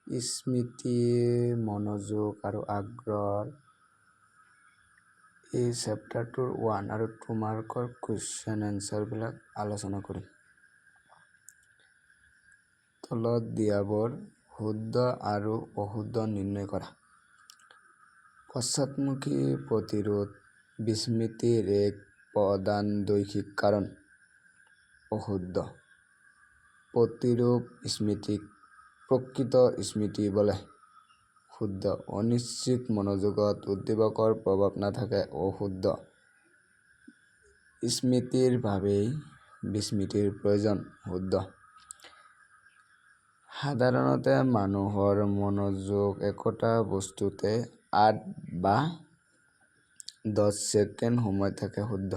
স্মৃতি, মনোযোগ আৰু আগ্ৰহ এই চেপ্টাৰটোৰ 1 আৰু 2 মাৰ্কৰ কুৱেশ্যন এনচাৰবিলাক আলোচনা কৰিম। তলত দিয়াবোৰ শুদ্ধ আৰু অশুদ্ধ নিৰ্ণয় কৰা। পশ্চাদমুখী প্ৰতিৰোধ বিস্মৃতিৰ এক প্ৰধান দৈহিক কাৰণ। অশুদ্ধ। প্ৰতিৰূপ স্মৃতিক প্ৰকৃত স্মৃতি বোলে। শুদ্ধ। অনিশ্চিত মনোযোগত উদ্দীপকৰ প্ৰভাৱ নাথাকে। অশুদ্ধ। স্মৃতিৰ বাবেই বিস্মৃতিৰ প্ৰয়োজন। শুদ্ধ। সাধাৰণতে মানুহৰ মনোযোগ একোটা বস্তুতে 8 বা 10 ছেকেণ্ড সময় থাকে। শুদ্ধ।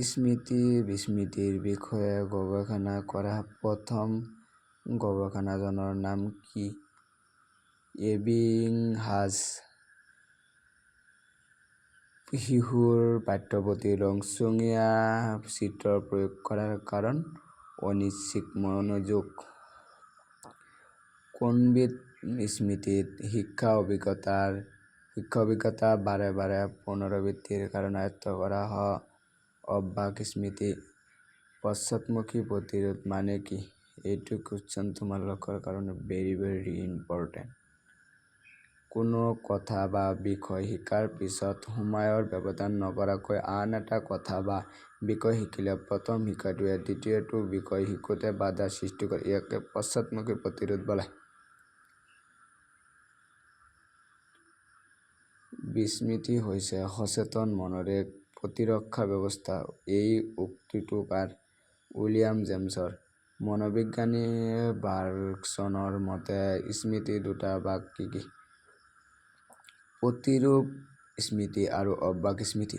স্মৃতি বিস্মৃতিৰ বিষয়ে গৱেষণা কৰা প্ৰথম গৱেষকজনৰ নাম কি? এবিংহাছ। শিশুৰ পাঠ্যপুথিত ৰংচঙীয়া চিত্ৰ প্ৰয়োগ কৰাৰ কাৰণ। অনিশ্চিত মনোযোগ। কোনবিধ স্মৃতিত শিক্ষা অভিজ্ঞতা বাৰে বাৰে পুনৰাবৃত্তিৰ কাৰণে আয়ত্ত কৰা হয়? অভ্যাস স্মৃতি। পশ্চাদমুখী প্ৰতিৰোধ মানে কি? এইটো কুৱেশ্যন তোমালোকৰ কাৰণে ভেৰি ইম্পৰ্টেণ্ট। কোনো কথা বা বিষয় শিকাৰ পিছত সময়ৰ ব্যৱধান নকৰাকৈ আন এটা কথা বা বিষয় শিকিলে প্ৰথম শিক্ষাটোৱে দ্বিতীয়টো বিষয় শিকোঁতে বাধাৰ সৃষ্টি কৰে। ইয়াকে পশ্চাদমুখী প্ৰতিৰোধ বোলে। বিস্মৃতি হৈছে সচেতন মনৰ এক প্ৰতিৰক্ষা ব্যৱস্থা। এই উক্তিটো কাৰ? উইলিয়াম জেমছৰ। মনোবিজ্ঞানী বাৰ্গছনৰ মতে স্মৃতি দুটা ভাগ কি কি? প্ৰতিৰূপ স্মৃতি আৰু অভ্যাস স্মৃতি।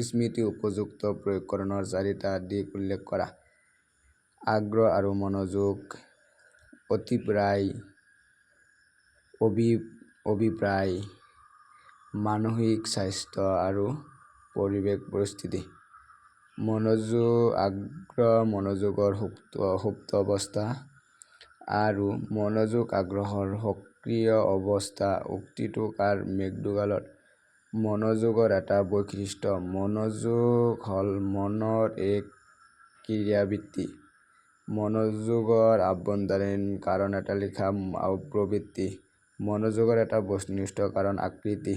স্মৃতি উপযুক্ত প্ৰয়োগকৰণৰ 4টা দিশ উল্লেখ কৰা। আগ্ৰহ আৰু মনোযোগ, অভিপ্ৰায়, মানসিক স্বাস্থ্য আৰু পৰিৱেশ পৰিস্থিতি। আগ্ৰহ মনোযোগৰ সুপ্ত অৱস্থা আৰু মনোযোগ আগ্ৰহৰ সক্ৰিয় অৱস্থা। উক্তিটো কাৰ? মেকডোগালৰ। মনোযোগৰ এটা বৈশিষ্ট্য। মনোযোগ হ'ল মনৰ এক ক্ৰিয়াবৃত্তি। মনোযোগৰ আভ্যন্তৰীণ কাৰণ এটা লিখা প্ৰবৃত্তি। মনোযোগৰ এটা বস্তুনিষ্ঠ কাৰণ আকৃতি।